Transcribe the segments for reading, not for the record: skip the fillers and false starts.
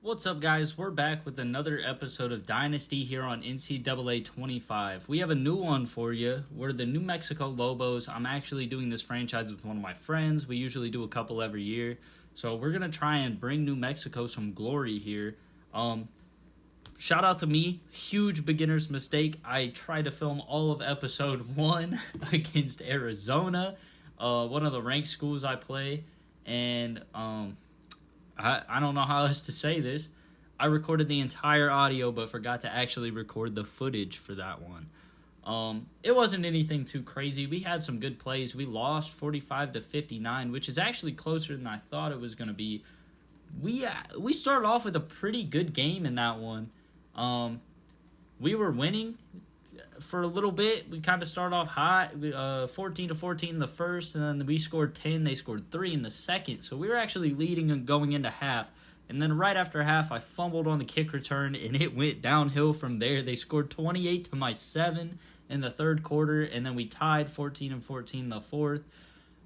What's up, guys? We're back with another episode of Dynasty here on NCAA 25. We have a new one for you. We're the New Mexico Lobos. I'm actually doing this franchise with one of my friends. We usually do a couple every year. So we're going to try and bring New Mexico some glory here. Shout out to me. Huge beginner's mistake. I tried to film all of episode 1 against Arizona, one of the ranked schools I play. And I don't know how else to say this. I recorded the entire audio but forgot to actually record the footage for that one. It wasn't anything too crazy. We had some good plays. We lost 45-59, which is actually closer than I thought it was going to be. We started off with a pretty good game in that one. We were winning for a little bit. We kind of started off hot, 14-14 in the first, and then we scored 10. They scored 3 in the second. So we were actually leading and going into half. And then right after half, I fumbled on the kick return, and it went downhill from there. They scored 28 to my 7 in the third quarter, and then we tied 14-14 in the fourth.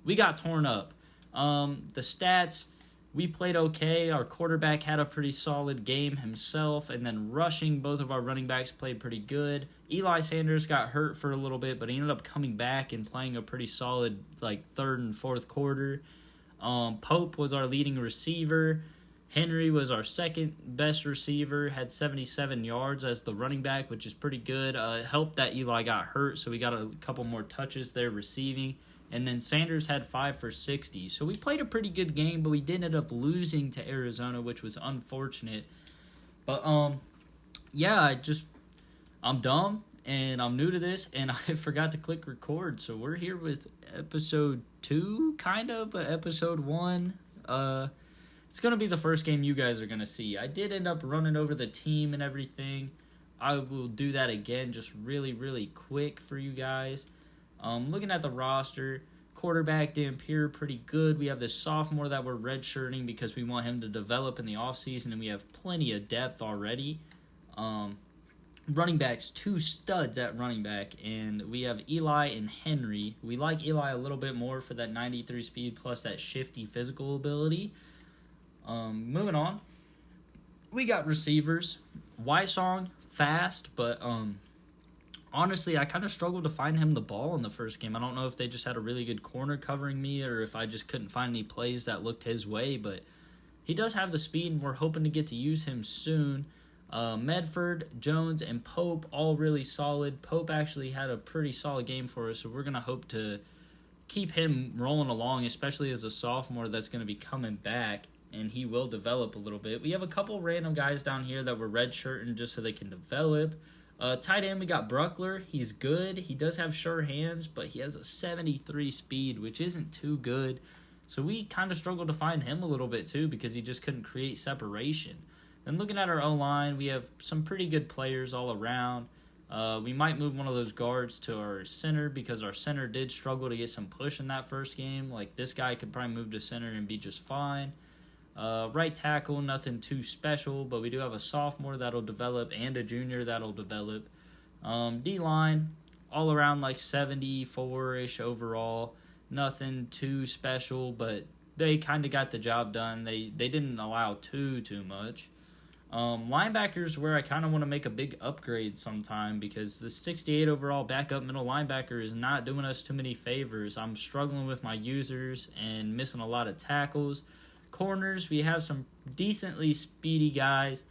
We got torn up. The stats, we played okay. Our quarterback had a pretty solid game himself, and then rushing, both of our running backs played pretty good. Eli Sanders got hurt for a little bit, but he ended up coming back and playing a pretty solid third and fourth quarter. Pope was our leading receiver. Henry was our second best receiver, had 77 yards as the running back, which is pretty good. It helped that Eli got hurt, so we got a couple more touches there receiving. And then Sanders had 5 for 60. So we played a pretty good game, but we did end up losing to Arizona, which was unfortunate. But, yeah, I'm dumb, and I'm new to this, and I forgot to click record. So we're here with episode 2, kind of, but episode 1. It's going to be the first game you guys are going to see. I did end up running over the team and everything. I will do that again just really, really quick for you guys. Looking at the roster, quarterback Dampier, pretty good. We have this sophomore that we're redshirting because we want him to develop in the offseason, and we have plenty of depth already. Running backs, 2 studs at running back, and we have Eli and Henry. We like Eli a little bit more for that 93 speed plus that shifty physical ability. Moving on, we got receivers. Wysong, fast, but honestly, I kind of struggled to find him the ball in the first game. I don't know if they just had a really good corner covering me or if I just couldn't find any plays that looked his way, but he does have the speed, and we're hoping to get to use him soon. Medford, Jones, and Pope, all really solid. Pope actually had a pretty solid game for us, so we're going to hope to keep him rolling along, especially as a sophomore that's going to be coming back, and he will develop a little bit. We have a couple random guys down here that were redshirting just so they can develop. Tight end, we got Bruckler. He's good. He does have sure hands, but he has a 73 speed, which isn't too good. So we kind of struggled to find him a little bit too because he just couldn't create separation. Then looking at our O-line, we have some pretty good players all around. We might move one of those guards to our center because our center did struggle to get some push in that first game. Like, this guy could probably move to center and be just fine. Right tackle, nothing too special, but we do have a sophomore that'll develop and a junior that'll develop. D-line, all around 74-ish overall. Nothing too special, but they kind of got the job done. They didn't allow too much. Linebackers, where I kind of want to make a big upgrade sometime because the 68 overall backup middle linebacker is not doing us too many favors. I'm struggling with my users and missing a lot of tackles. Corners, we have some decently speedy guys.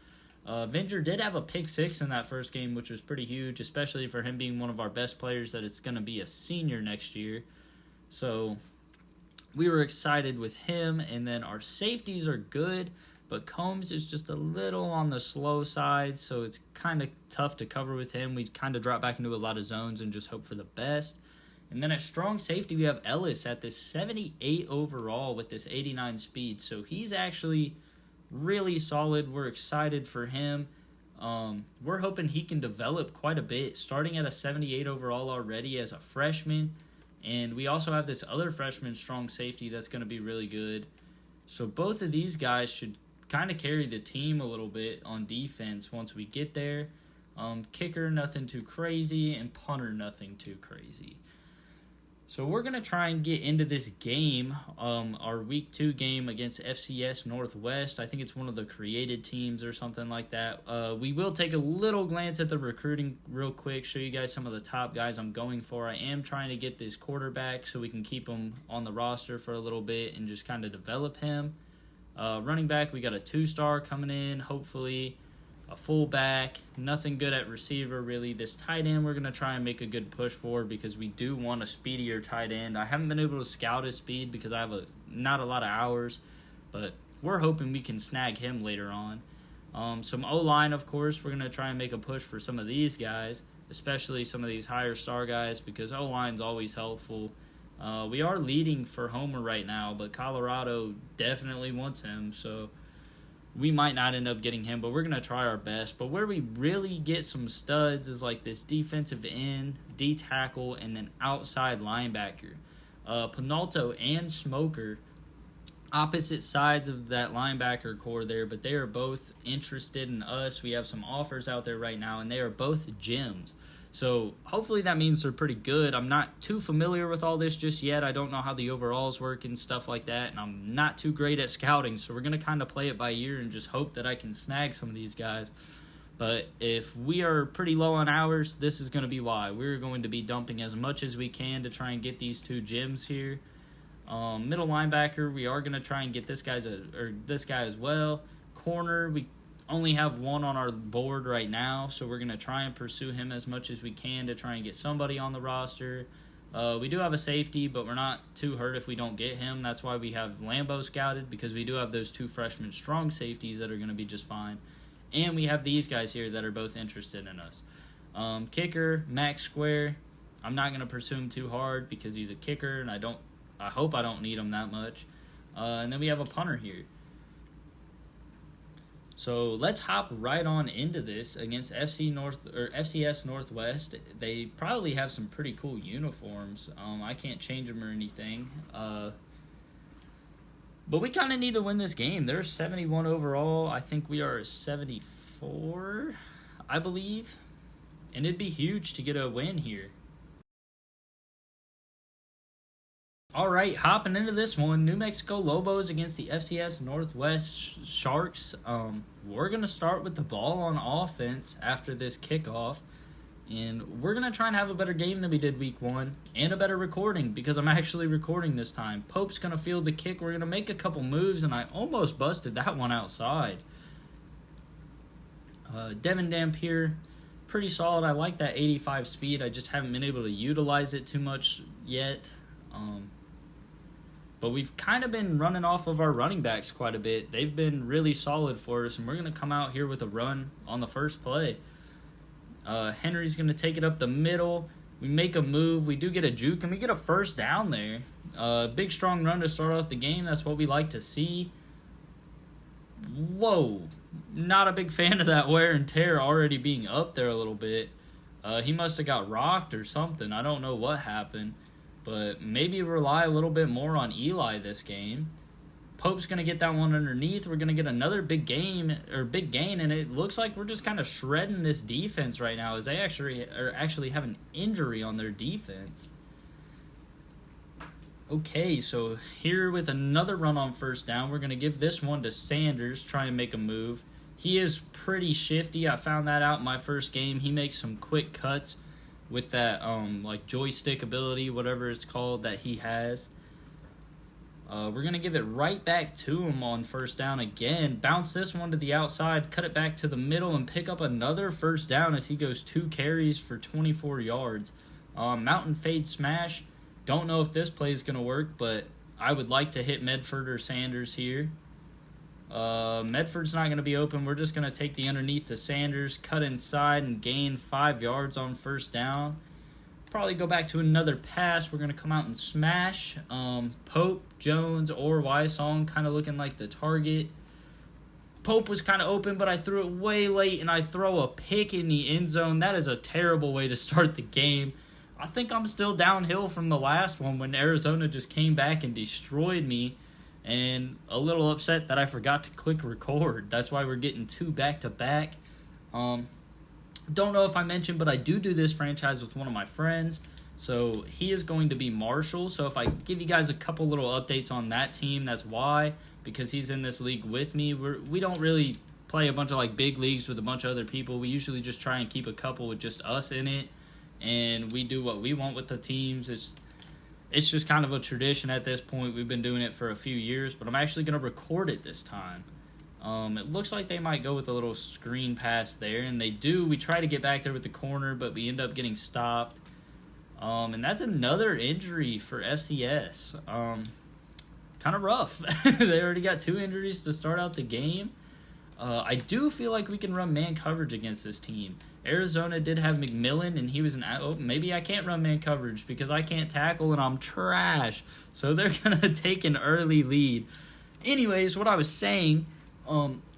Venger did have a pick 6 in that first game, which was pretty huge, especially for him being one of our best players that it's going to be a senior next year. So we were excited with him. And then our safeties are good, but Combs is just a little on the slow side, so it's kind of tough to cover with him. We kind of drop back into a lot of zones and just hope for the best. And then at strong safety, we have Ellis at this 78 overall with this 89 speed. So he's actually really solid. We're excited for him. We're hoping he can develop quite a bit, starting at a 78 overall already as a freshman. And we also have this other freshman strong safety that's going to be really good. So both of these guys should kind of carry the team a little bit on defense once we get there. Kicker, nothing too crazy, and punter, nothing too crazy. So we're going to try and get into this game, our Week 2 game against FCS Northwest. I think it's one of the created teams or something like that. We will take a little glance at the recruiting real quick, show you guys some of the top guys I'm going for. I am trying to get this quarterback so we can keep him on the roster for a little bit and just kind of develop him. Running back, we got a 2-star coming in, hopefully. A fullback, nothing good at receiver really. This tight end we're going to try and make a good push for because we do want a speedier tight end. I haven't been able to scout his speed because I have not a lot of hours, but we're hoping we can snag him later on. Some O-line, of course, we're going to try and make a push for some of these guys, especially some of these higher star guys because O-line's always helpful. We are leading for Homer right now, but Colorado definitely wants him, so we might not end up getting him, but we're going to try our best. But where we really get some studs is like this defensive end, D-tackle, and then outside linebacker. Pinalto and Smoker, opposite sides of that linebacker core there, but they are both interested in us. We have some offers out there right now, and they are both gems. So hopefully that means they're pretty good. I'm not too familiar with all this just yet. I don't know how the overalls work and stuff like that, and I'm not too great at scouting, so we're going to kind of play it by ear and just hope that I can snag some of these guys. But if we are pretty low on hours, this is going to be why. We're going to be dumping as much as we can to try and get these 2 gems here. Middle linebacker, we are going to try and get this guy as well. Corner, we only have 1 on our board right now, so we're going to try and pursue him as much as we can to try and get somebody on the roster. We do have a safety, but we're not too hurt if we don't get him. That's why we have Lambeau scouted, because we do have those 2 freshman strong safeties that are going to be just fine. And we have these guys here that are both interested in us. Kicker, Max Square. I'm not going to pursue him too hard because he's a kicker, and I hope I don't need him that much. And then we have a punter here. So let's hop right on into this against FCS Northwest. They probably have some pretty cool uniforms. I can't change them or anything. But we kind of need to win this game. They're 71 overall. I think we are 74, I believe. And it'd be huge to get a win here. All right, hopping into this one, New Mexico Lobos against the FCS Northwest Sharks. We're going to start with the ball on offense after this kickoff, and we're going to try and have a better game than we did week 1 and a better recording because I'm actually recording this time. Pope's going to field the kick. We're going to make a couple moves, and I almost busted that one outside. Devin Dampier, pretty solid. I like that 85 speed. I just haven't been able to utilize it too much yet. But we've kind of been running off of our running backs quite a bit. They've been really solid for us, and we're going to come out here with a run on the first play. Henry's going to take it up the middle. We make a move. We do get a juke, and we get a first down there. Big, strong run to start off the game. That's what we like to see. Whoa. Not a big fan of that wear and tear already being up there a little bit. He must have got rocked or something. I don't know what happened. But maybe rely a little bit more on Eli this game. Pope's going to get that one underneath. We're going to get another big gain, and it looks like we're just kind of shredding this defense right now as they actually have an injury on their defense. Okay, so here with another run on first down, we're going to give this one to Sanders, try and make a move. He is pretty shifty. I found that out in my first game. He makes some quick cuts with that like joystick ability, whatever it's called, that he has. We're going to give it right back to him on first down again. Bounce this one to the outside, cut it back to the middle, and pick up another first down as he goes 2 carries for 24 yards. Mountain fade smash. Don't know if this play is going to work, but I would like to hit Medford or Sanders here. Medford's not going to be open. We're just going to take the underneath to Sanders, cut inside, and gain 5 yards on first down. Probably go back to another pass. We're going to come out and smash. Pope, Jones, or Wysong kind of looking like the target. Pope was kind of open, but I threw it way late, and I throw a pick in the end zone. That is a terrible way to start the game. I think I'm still downhill from the last one when Arizona just came back and destroyed me. And a little upset that I forgot to click record. That's why we're getting 2 back-to-back. Don't know if I mentioned, but I do this franchise with one of my friends. So he is going to be Marshall. So if I give you guys a couple little updates on that team, that's why. Because he's in this league with me. We don't really play a bunch of like big leagues with a bunch of other people. We usually just try and keep a couple with just us in it. And we do what we want with the teams. It's just kind of a tradition at this point. We've been doing it for a few years. But I'm actually going to record it this time. It looks like they might go with a little screen pass there. And they do. We try to get back there with the corner, but we end up getting stopped. And that's another injury for FCS. Kind of rough. They already got 2 injuries to start out the game. I do feel like we can run man coverage against this team. Arizona did have McMillan, and he was maybe I can't run man coverage because I can't tackle and I'm trash. So they're going to take an early lead. Anyways, what I was saying,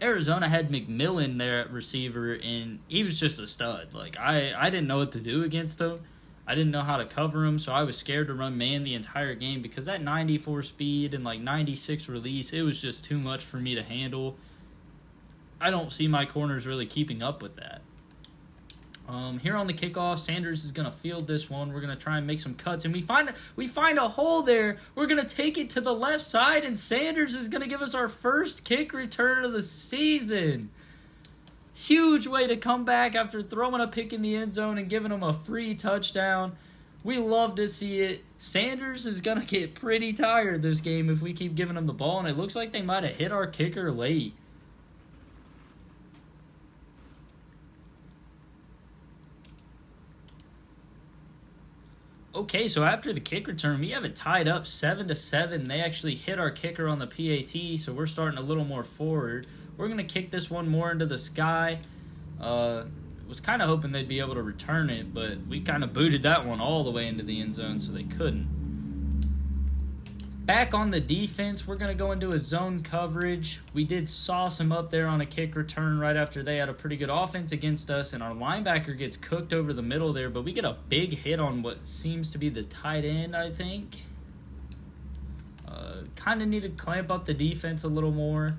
Arizona had McMillan there at receiver, and he was just a stud. Like, I didn't know what to do against him. I didn't know how to cover him, so I was scared to run man the entire game because that 94 speed and like 96 release, it was just too much for me to handle. I don't see my corners really keeping up with that. Here on the kickoff, Sanders is going to field this one. We're going to try and make some cuts, and we find a hole there. We're going to take it to the left side, and Sanders is going to give us our first kick return of the season. Huge way to come back after throwing a pick in the end zone and giving them a free touchdown. We love to see it. Sanders is going to get pretty tired this game if we keep giving him the ball, and it looks like they might have hit our kicker late. Okay, so after the kick return, we have it tied up 7-7. They actually hit our kicker on the PAT, so we're starting a little more forward. We're going to kick this one more into the sky. Was kind of hoping they'd be able to return it, but we kind of booted that one all the way into the end zone, so they couldn't. Back on the defense, we're going to go into a zone coverage. We did sauce him up there on a kick return right after they had a pretty good offense against us, and our linebacker gets cooked over the middle there, but we get a big hit on what seems to be the tight end, I think. Kind of need to clamp up the defense a little more.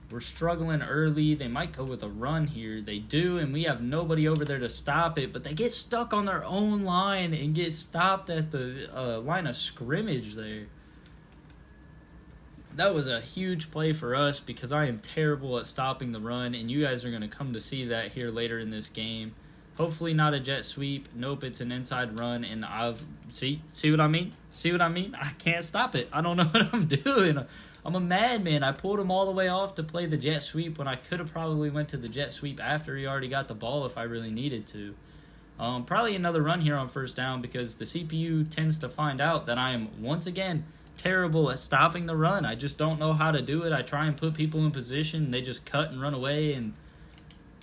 We're struggling early. They might go with a run here. They do, and we have nobody over there to stop it, but they get stuck on their own line and get stopped at the line of scrimmage there. That was a huge play for us because I am terrible at stopping the run, and you guys are going to come to see that here later in this game. Hopefully not a jet sweep. Nope, it's an inside run, and see what I mean? See what I mean? I can't stop it. I don't know what I'm doing. I'm a madman. I pulled him all the way off to play the jet sweep when I could have probably went to the jet sweep after he already got the ball if I really needed to. Probably another run here on first down because the CPU tends to find out that I am, once again, terrible at stopping the run. I just don't know how to do it. I try and put people in position, and they just cut and run away, and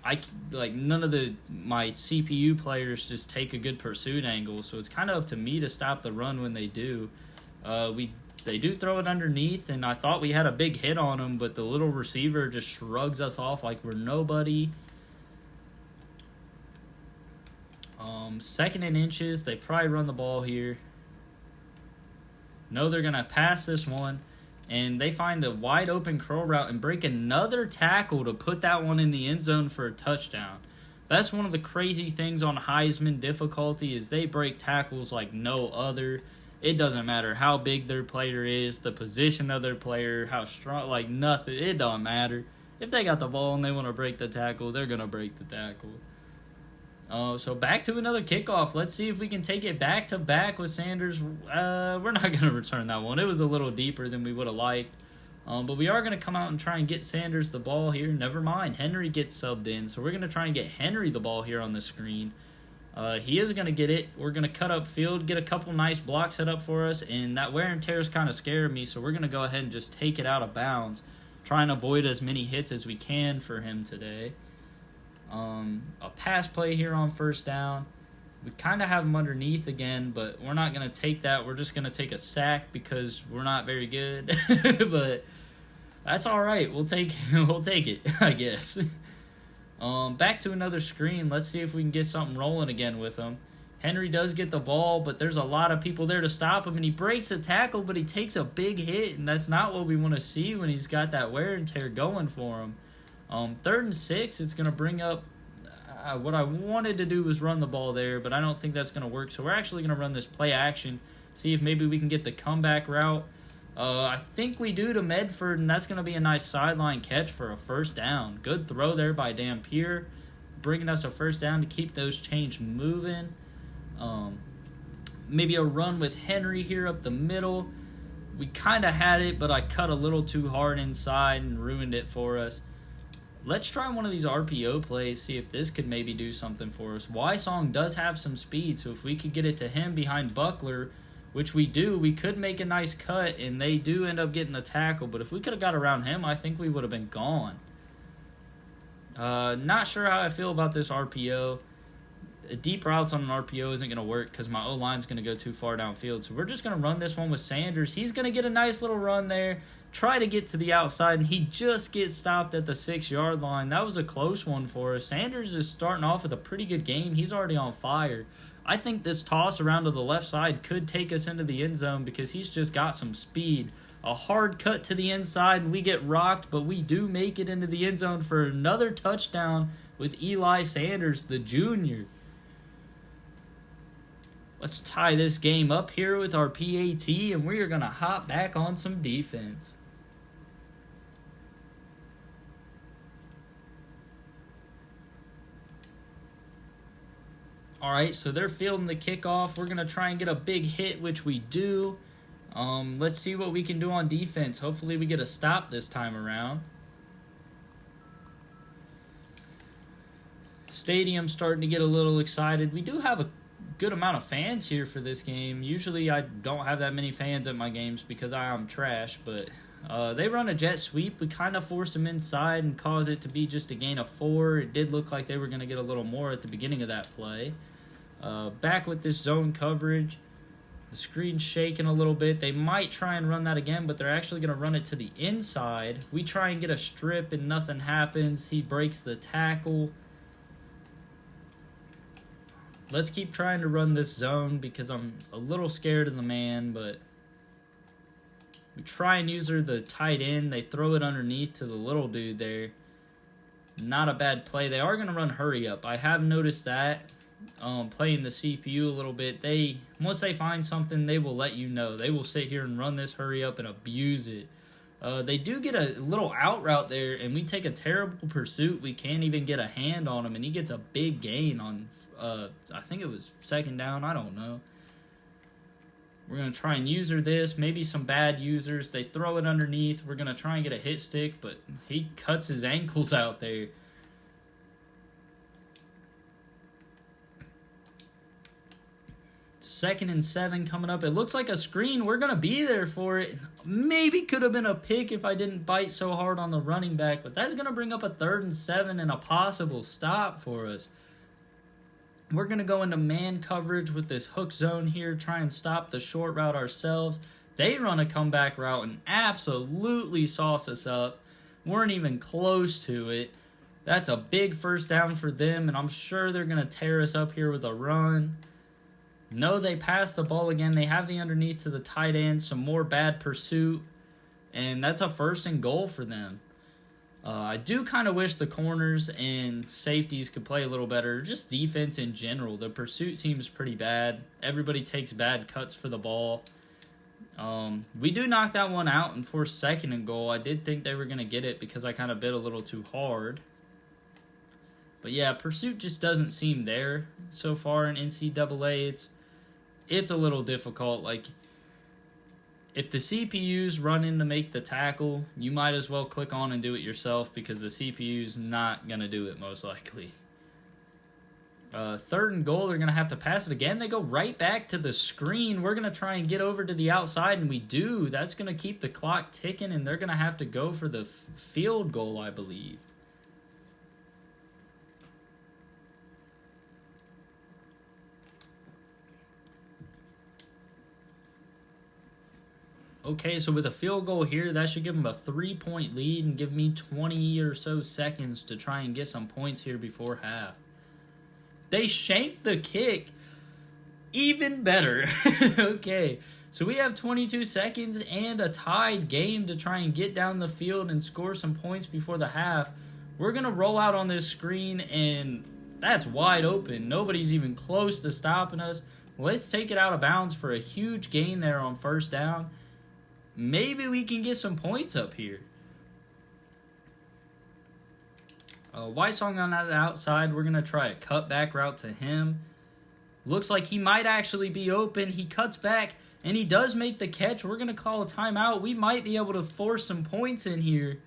none of my CPU players just take a good pursuit angle, so it's kind of up to me to stop the run when they do. They do throw it underneath, and I thought we had a big hit on him, but the little receiver just shrugs us off like we're nobody. 2nd and inches. They probably run the ball here. No, they're going to pass this one, and they find a wide open curl route and break another tackle to put that one in the end zone for a touchdown. That's one of the crazy things on Heisman difficulty is they break tackles like no other. It doesn't matter how big their player is, the position of their player, how strong, like nothing. It don't matter. If they got the ball and they want to break the tackle, they're going to break the tackle. So back to another kickoff. Let's see if we can take it back-to-back with Sanders. We're not going to return that one. It was a little deeper than we would have liked. But we are going to come out and try and get Sanders the ball here. Never mind. Henry gets subbed in. So we're going to try and get Henry the ball here on the screen. He is going to get it. We're going to cut up field, get a couple nice blocks set up for us. And that wear and tear is kind of scaring me. So we're going to go ahead and just take it out of bounds. Try and avoid as many hits as we can for him today. A pass play here on first down. We kind of have him underneath again, but we're not going to take that. We're just going to take a sack because we're not very good. But that's all right. We'll take it, I guess. Back to another screen. Let's see if we can get something rolling again with him. Henry does get the ball, but there's a lot of people there to stop him, and he breaks a tackle, but he takes a big hit, and that's not what we want to see when he's got that wear and tear going for him. 3rd and 6, it's going to bring up, What I wanted to do was run the ball there, but I don't think that's going to work. So we're actually going to run this play action, see if maybe we can get the comeback route. I think we do to Medford, and that's going to be a nice sideline catch for a first down. Good throw there by Dampier, bringing us a first down to keep those chains moving. Maybe a run with Henry here up the middle. We kind of had it, but I cut a little too hard inside and ruined it for us. Let's try one of these RPO plays, see if this could maybe do something for us. Wysong does have some speed, so if we could get it to him behind Buckler, which we do, we could make a nice cut, and they do end up getting the tackle. But if we could have got around him, I think we would have been gone. Not sure how I feel about this RPO. Deep routes on an RPO isn't going to work because my O-line's going to go too far downfield. So we're just going to run this one with Sanders. He's going to get a nice little run there, try to get to the outside, and he just gets stopped at the 6-yard line. That was a close one for us. Sanders is starting off with a pretty good game. He's already on fire. I think this toss around to the left side could take us into the end zone because he's just got some speed. A hard cut to the inside, and we get rocked, but we do make it into the end zone for another touchdown with Eli Sanders, the junior. Let's tie this game up here with our PAT, and we are going to hop back on some defense. All right, so they're fielding the kickoff. We're going to try and get a big hit, which we do. Let's see what we can do on defense. Hopefully we get a stop this time around. Stadium's starting to get a little excited. We do have a good amount of fans here for this game. Usually I don't have that many fans at my games because I am trash, but they run a jet sweep. We kind of force them inside and cause it to be just a gain of 4. It did look like they were going to get a little more at the beginning of that play. Back with this zone coverage. The screen's shaking a little bit. They might try and run that again, but they're actually going to run it to the inside. We try and get a strip and nothing happens. He breaks the tackle. Let's keep trying to run this zone because I'm a little scared of the man, but we try and use the tight end. They throw it underneath to the little dude there. Not a bad play. They are going to run hurry up. I have noticed that. Playing the CPU a little bit. Once they find something, they will let you know. They will sit here and run this hurry up and abuse it. They do get a little out route there, and we take a terrible pursuit. We can't even get a hand on him, and he gets a big gain on, I think it was second down. I don't know. We're going to try and user this. Maybe some bad users. They throw it underneath. We're going to try and get a hit stick, but he cuts his ankles out there. Second and 7 coming up. It looks like a screen. We're going to be there for it. Maybe could have been a pick if I didn't bite so hard on the running back, but that's going to bring up a 3rd and 7 and a possible stop for us. We're going to go into man coverage with this hook zone here, try and stop the short route ourselves. They run a comeback route and absolutely sauce us up. Weren't even close to it. That's a big first down for them, and I'm sure they're going to tear us up here with a run. No, they pass the ball again. They have the underneath to the tight end, some more bad pursuit, and that's a 1st and goal for them. I do kind of wish the corners and safeties could play a little better. Just defense in general. The pursuit seems pretty bad. Everybody takes bad cuts for the ball. We do knock that one out and force 2nd and goal. I did think they were going to get it because I kind of bit a little too hard. But yeah, pursuit just doesn't seem there so far in NCAA. It's a little difficult. Like, if the CPU's running to make the tackle, you might as well click on and do it yourself because the CPU's not going to do it most likely. 3rd and goal, they're going to have to pass it again. They go right back to the screen. We're going to try and get over to the outside, and we do. That's going to keep the clock ticking, and they're going to have to go for the field goal, I believe. Okay, so with a field goal here, that should give them a 3-point lead and give me 20 or so seconds to try and get some points here before half. They shanked the kick. Even better. Okay, so we have 22 seconds and a tied game to try and get down the field and score some points before the half. We're going to roll out on this screen, and That's wide open. Nobody's even close to stopping us. Let's take it out of bounds for a huge gain there on first down. Maybe we can get some points up here. Whitesong on that outside. We're going to try a cutback route to him. Looks like he might actually be open. He cuts back, and he does make the catch. We're going to call a timeout. We might be able to force some points in here.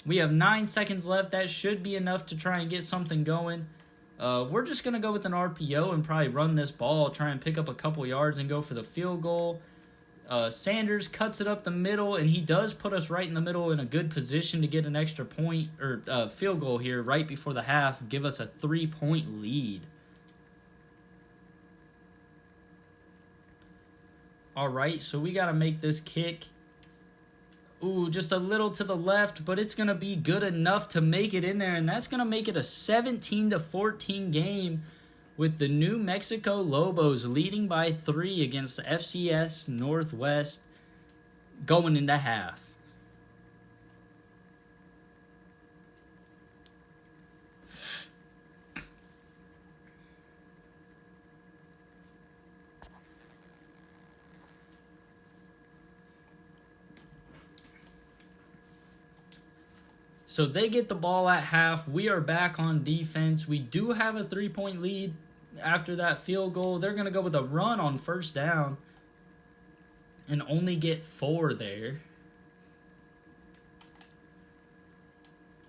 We have 9 seconds left. That should be enough to try and get something going. We're just going to go with an RPO and probably run this ball, try and pick up a couple yards and go for the field goal. Sanders cuts it up the middle, and he does put us right in the middle in a good position to get an extra point or field goal here right before the half, give us a 3-point lead. All right, so we got to make this kick. Ooh, just a little to the left, but it's going to be good enough to make it in there, and that's going to make it a 17-14 game with the New Mexico Lobos leading by 3 against FCS Northwest going into half. So they get the ball at half. We are back on defense. We do have a 3-point lead after that field goal. They're going to go with a run on first down and only get 4 there.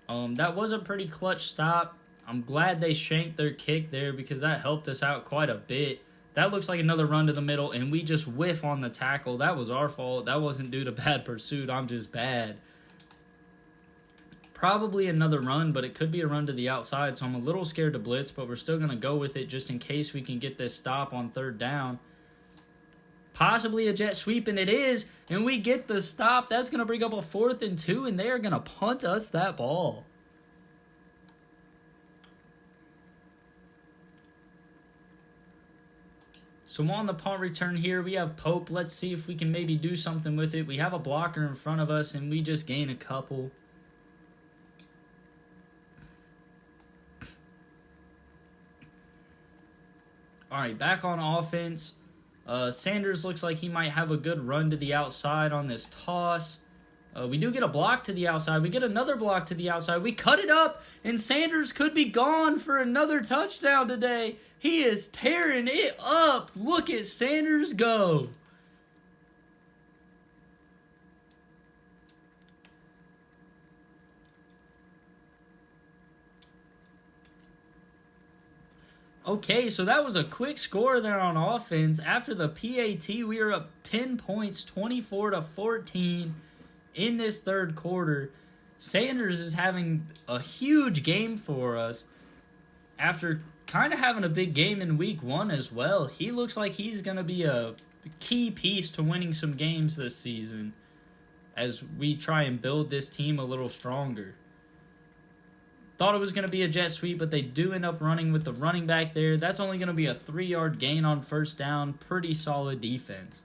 That was a pretty clutch stop. I'm glad they shanked their kick there because that helped us out quite a bit. That looks like another run to the middle, and we just whiff on the tackle. That was our fault. That wasn't due to bad pursuit. I'm just bad. Probably another run, but it could be a run to the outside, so I'm a little scared to blitz, but we're still going to go with it just in case we can get this stop on third down. Possibly a jet sweep, and it is, and we get the stop. That's going to bring up a 4th and 2, and they are going to punt us that ball. So on the punt return here, we have Pope. Let's see if we can maybe do something with it. We have a blocker in front of us, and we just gain a couple. All right, back on offense. Sanders looks like he might have a good run to the outside on this toss. We do get a block to the outside. We get another block to the outside. We cut it up, and Sanders could be gone for another touchdown today. He is tearing it up. Look at Sanders go. Okay, so that was a quick score there on offense. After the PAT, we are up 10 points, 24-14 in this third quarter. Sanders is having a huge game for us after kind of having a big game in week 1 as well. He looks like he's going to be a key piece to winning some games this season as we try and build this team a little stronger. Thought it was going to be a jet sweep, but they do end up running with the running back there. That's only going to be a 3-yard gain on first down. Pretty solid defense.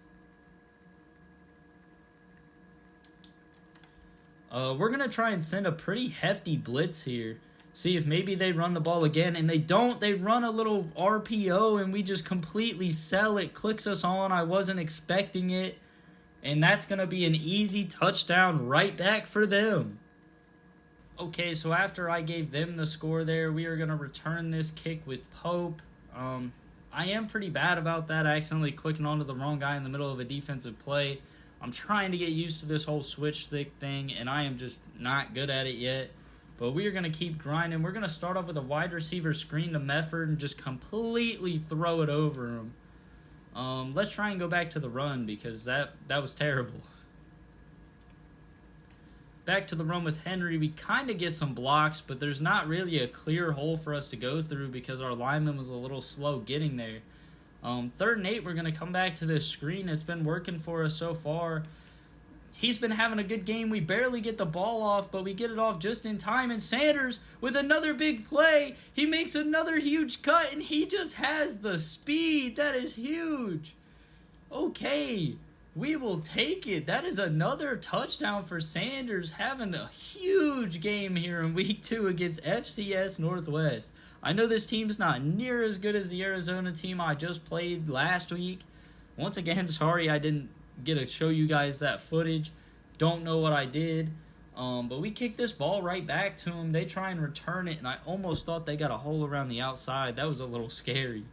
We're going to try and send a pretty hefty blitz here. See if maybe they run the ball again, and they don't. They run a little RPO, and we just completely sell it. Clicks us on. I wasn't expecting it. And that's going to be an easy touchdown right back for them. Okay, so after I gave them the score there, we are going to return this kick with Pope. I am pretty bad about that, accidentally clicking onto the wrong guy in the middle of a defensive play. I'm trying to get used to this whole switch stick thing, and I am just not good at it yet. But we are going to keep grinding. We're going to start off with a wide receiver screen to Mefford and just completely throw it over him. Let's try and go back to the run because that was terrible. Back to the run with Henry. We kind of get some blocks, but there's not really a clear hole for us to go through because our lineman was a little slow getting there. 3rd and 8, we're going to come back to this screen. It's been working for us so far. He's been having a good game. We barely get the ball off, but we get it off just in time. And Sanders, with another big play, he makes another huge cut, and he just has the speed. That is huge. Okay. We will take it. That is another touchdown for Sanders, having a huge game here in week 2 against FCS Northwest. I know this team's not near as good as the Arizona team I just played last week. Once again, sorry I didn't get to show you guys that footage. Don't know what I did. But we kicked this ball right back to them. They try and return it, and I almost thought they got a hole around the outside. That was a little scary.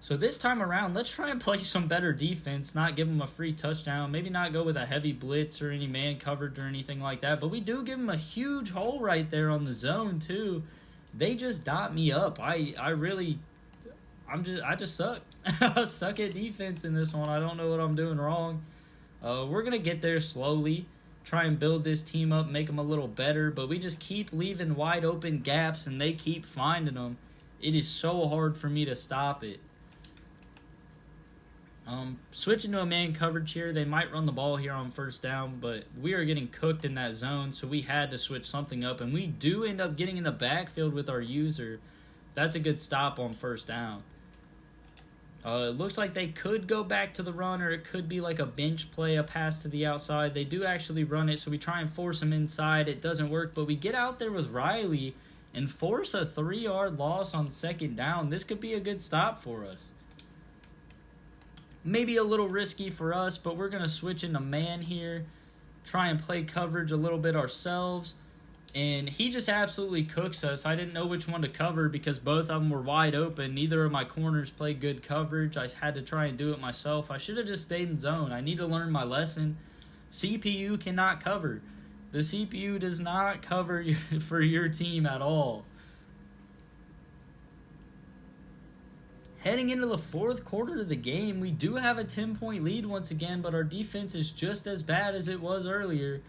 So this time around, let's try and play some better defense, not give them a free touchdown, maybe not go with a heavy blitz or any man coverage or anything like that, but we do give them a huge hole right there on the zone too. They just dot me up. I just suck. I suck at defense in this one. I don't know what I'm doing wrong. We're going to get there slowly, try and build this team up, make them a little better, but we just keep leaving wide open gaps and they keep finding them. It is so hard for me to stop it. Switching to a man coverage here, they might run the ball here on first down, but we are getting cooked in that zone, so we had to switch something up, and we do end up getting in the backfield with our user. That's a good stop on first down. It looks like they could go back to the run, or it could be like a bench play, a pass to the outside. They do actually run it, so we try and force them inside. It doesn't work, but we get out there with Riley and force a 3-yard loss on second down. This could be a good stop for us. Maybe a little risky for us, but we're going to switch into man here, try and play coverage a little bit ourselves, and he just absolutely cooks us. I didn't know which one to cover because both of them were wide open. Neither of my corners played good coverage. I had to try and do it myself. I should have just stayed in zone. I need to learn my lesson. CPU cannot cover. The CPU does not cover for your team at all. Heading into the fourth quarter of the game, we do have a 10-point lead once again, but our defense is just as bad as it was earlier.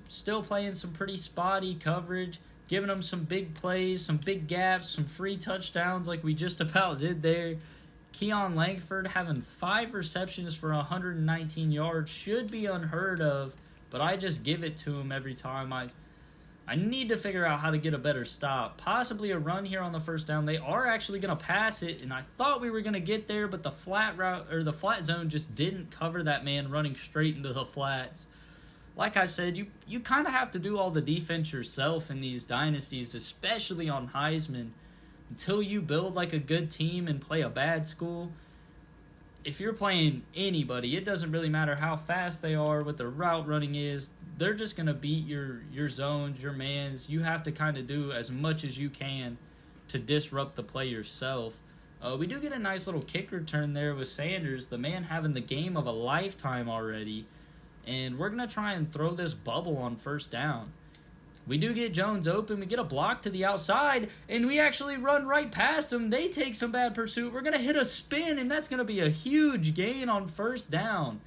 Still playing some pretty spotty coverage, giving them some big plays, some big gaps, some free touchdowns like we just about did there. Keon Langford having 5 receptions for 119 yards should be unheard of, but I just give it to him every time. I need to figure out how to get a better stop. Possibly a run here on the first down. They are actually going to pass it, and I thought we were going to get there, but the flat route or the flat zone just didn't cover that man running straight into the flats. Like I said, you kind of have to do all the defense yourself in these dynasties, especially on Heisman. Until you build like a good team and play a bad school, if you're playing anybody, it doesn't really matter how fast they are, what the route running is. They're just going to beat your zones, your mans. You have to kind of do as much as you can to disrupt the play yourself. We do get a nice little kick return there with Sanders, the man having the game of a lifetime already. And we're going to try and throw this bubble on first down. We do get Jones open. We get a block to the outside, and we actually run right past them. They take some bad pursuit. We're going to hit a spin, and that's going to be a huge gain on first down.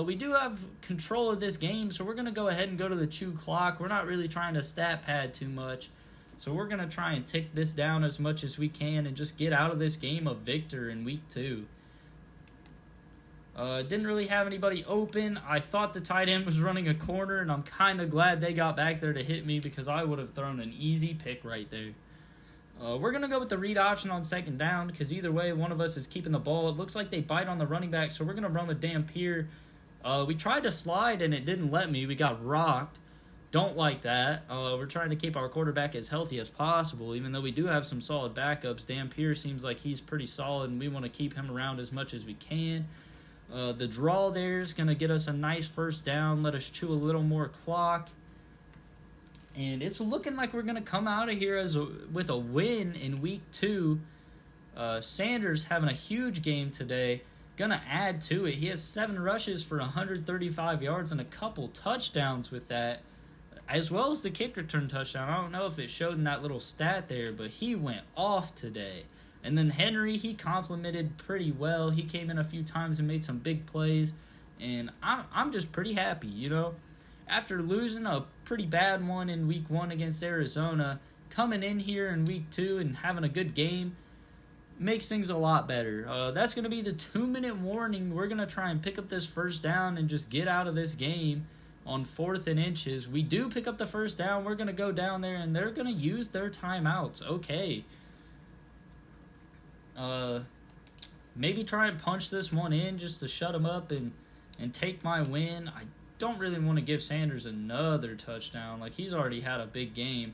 We do have control of this game, so we're going to go ahead and go to the chew clock. We're not really trying to stat pad too much, so we're going to try and tick this down as much as we can and just get out of this game a victor in week 2. Didn't really have anybody open. I thought the tight end was running a corner, and I'm kind of glad they got back there to hit me because I would have thrown an easy pick right there. We're going to go with the read option on second down because either way, one of us is keeping the ball. It looks like they bite on the running back, so we're going to run with Dampier. We tried to slide, and it didn't let me. We got rocked. Don't like that. We're trying to keep our quarterback as healthy as possible, even though we do have some solid backups. Dampier seems like he's pretty solid, and we want to keep him around as much as we can. The draw there is going to get us a nice first down, let us chew a little more clock. And it's looking like we're going to come out of here with a win in week 2. Sanders having a huge game today. Going to add to it. He has 7 rushes for 135 yards and a couple touchdowns with that, as well as the kick return touchdown. I don't know if it showed in that little stat there, but he went off today. And then Henry, he complimented pretty well. He came in a few times and made some big plays. And I'm just pretty happy, you know. After losing a pretty bad one in week 1 against Arizona, coming in here in week 2 and having a good game makes things a lot better. That's going to be the 2-minute warning. We're going to try and pick up this first down and just get out of this game on 4th and inches. We do pick up the first down. We're going to go down there, and they're going to use their timeouts. Okay. maybe try and punch this one in just to shut him up and take my win. I don't really want to give Sanders another touchdown. Like, he's already had a big game.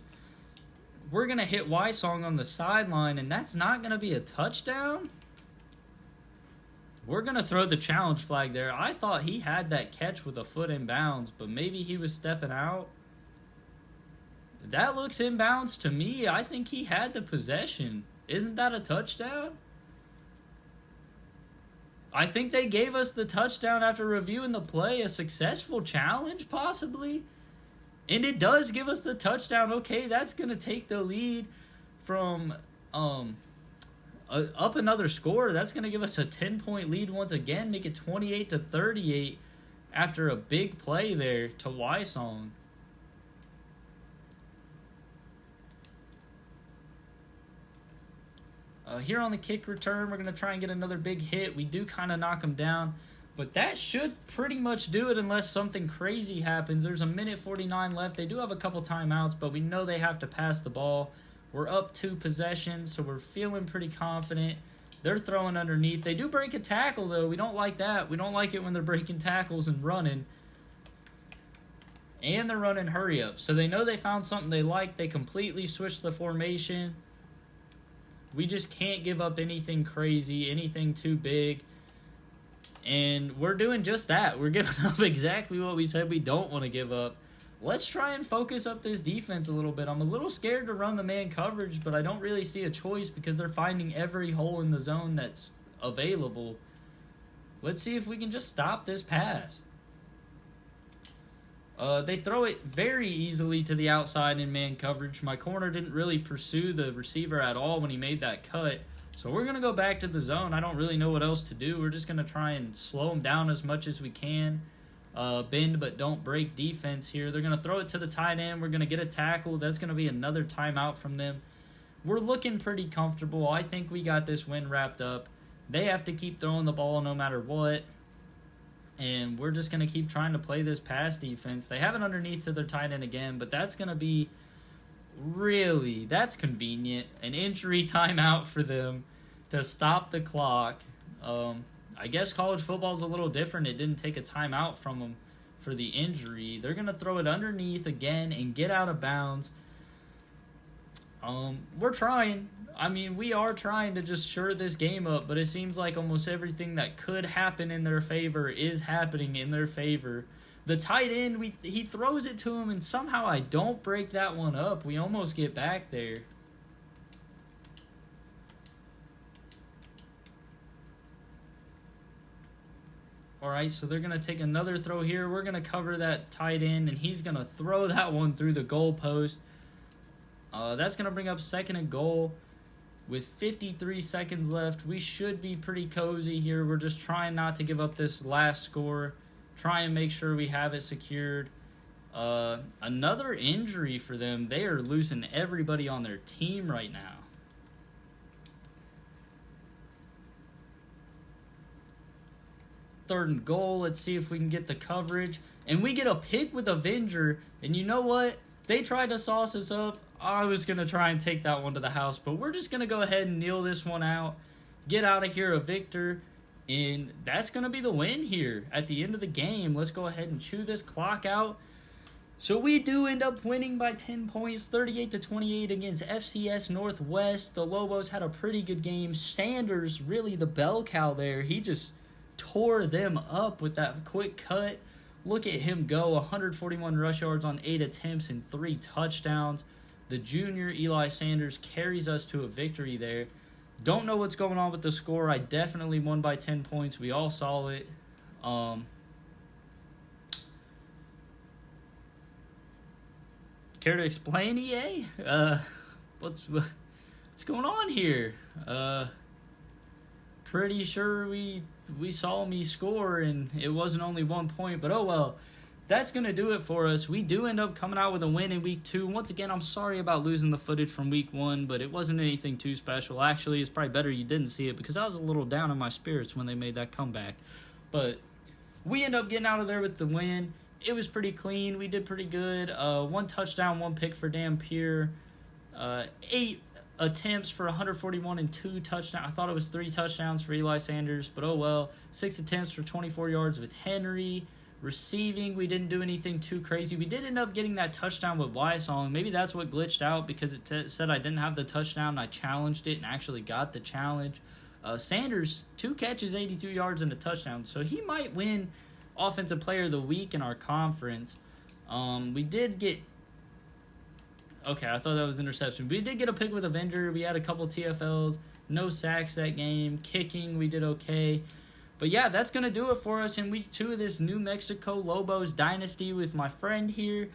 We're going to hit Wysong on the sideline, and that's not going to be a touchdown? We're going to throw the challenge flag there. I thought he had that catch with a foot in bounds, but maybe he was stepping out. That looks inbounds to me. I think he had the possession. Isn't that a touchdown? I think they gave us the touchdown after reviewing the play. A successful challenge, possibly. And it does give us the touchdown. Okay, that's going to take the lead from up another score. That's going to give us a 10-point lead once again, make it 28-38 after a big play there to Wysong. Here on the kick return, we're going to try and get another big hit. We do kind of knock him down, but that should pretty much do it unless something crazy happens. There's a minute 49 left. They do have a couple timeouts, but we know they have to pass the ball. We're up 2 possessions, so we're feeling pretty confident. They're throwing underneath. They do break a tackle, though. We don't like that. We don't like it when they're breaking tackles and running. And they're running hurry up. So they know they found something they like. They completely switched the formation. We just can't give up anything crazy, anything too big. And we're doing just that. We're giving up exactly what we said we don't want to give up. Let's try and focus up this defense a little bit. I'm a little scared to run the man coverage, but I don't really see a choice because they're finding every hole in the zone that's available. Let's see if we can just stop this pass. They throw it very easily to the outside in man coverage. My corner didn't really pursue the receiver at all when he made that cut. So we're going to go back to the zone. I don't really know what else to do. We're just going to try and slow him down as much as we can. Bend but don't break defense here. They're going to throw it to the tight end. We're going to get a tackle. That's going to be another timeout from them. We're looking pretty comfortable. I think we got this win wrapped up. They have to keep throwing the ball no matter what. And we're just going to keep trying to play this pass defense. They have it underneath to their tight end again, but that's going to be really, that's convenient. An injury timeout for them to stop the clock. I guess college football is a little different. It didn't take a timeout from them for the injury. They're going to throw it underneath again and get out of bounds. We're trying. I mean, we are trying to just shore this game up, but it seems like almost everything that could happen in their favor is happening in their favor. The tight end, he throws it to him, and somehow I don't break that one up. We almost get back there. All right, so they're going to take another throw here. We're going to cover that tight end, and he's going to throw that one through the goalpost. That's going to bring up 2nd and goal. With 53 seconds left, we should be pretty cozy here. We're just trying not to give up this last score. Try and make sure we have it secured. Another injury for them. They are losing everybody on their team right now. Third and goal. Let's see if we can get the coverage. And we get a pick with a Venger. And you know what? They tried to sauce us up. I was going to try and take that one to the house. But we're just going to go ahead and kneel this one out. Get out of here a victor. And that's going to be the win here at the end of the game. Let's go ahead and chew this clock out. So we do end up winning by 10 points, 38-28 against FCS Northwest. The Lobos had a pretty good game. Sanders, really the bell cow there. He just tore them up with that quick cut. Look at him go, 141 rush yards on 8 attempts and 3 touchdowns. The junior Eli Sanders carries us to a victory there. Don't know what's going on with the score. I definitely won by 10 points. We all saw it. Care to explain, EA? What's going on here? Pretty sure we saw me score and it wasn't only 1 point, but oh well. That's going to do it for us. We do end up coming out with a win in week 2. Once again, I'm sorry about losing the footage from week 1, but it wasn't anything too special. Actually, it's probably better you didn't see it because I was a little down in my spirits when they made that comeback. But we end up getting out of there with the win. It was pretty clean. We did pretty good. 1 touchdown, 1 pick for Dampier. 8 attempts for 141 and 2 touchdowns. I thought it was 3 touchdowns for Eli Sanders, but oh well. 6 attempts for 24 yards with Henry. Receiving, we didn't do anything too crazy. We did end up getting that touchdown with Wysong. Maybe that's what glitched out because it said I didn't have the touchdown. I challenged it and actually got the challenge. Sanders, 2 catches, 82 yards, and a touchdown. So he might win Offensive Player of the Week in our conference. We did get... Okay, I thought that was interception. We did get a pick with Avenger. We had a couple TFLs. No sacks that game. Kicking, we did okay. But yeah, that's going to do it for us in week 2 of this New Mexico Lobos Dynasty with my friend here.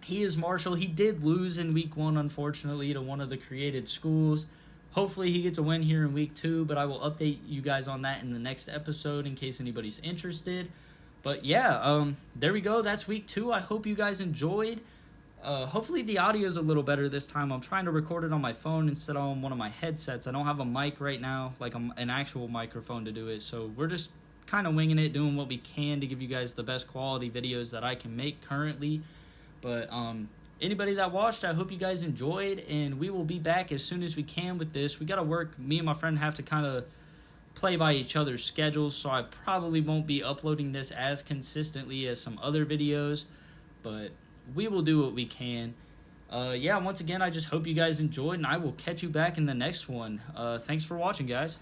He is Marshall. He did lose in week 1, unfortunately, to one of the created schools. Hopefully he gets a win here in week 2, but I will update you guys on that in the next episode in case anybody's interested. But yeah, there we go. That's week 2. I hope you guys enjoyed. Hopefully the audio is a little better this time. I'm trying to record it on my phone instead of on one of my headsets. I don't have a mic right now, like an actual microphone to do it. So we're just kind of winging it, doing what we can to give you guys the best quality videos that I can make currently. But anybody that watched, I hope you guys enjoyed, and we will be back as soon as we can with this. We got to work. Me and my friend have to kind of play by each other's schedules, so I probably won't be uploading this as consistently as some other videos, but we will do what we can. Yeah, once again, I just hope you guys enjoyed, and I will catch you back in the next one. Thanks for watching, guys.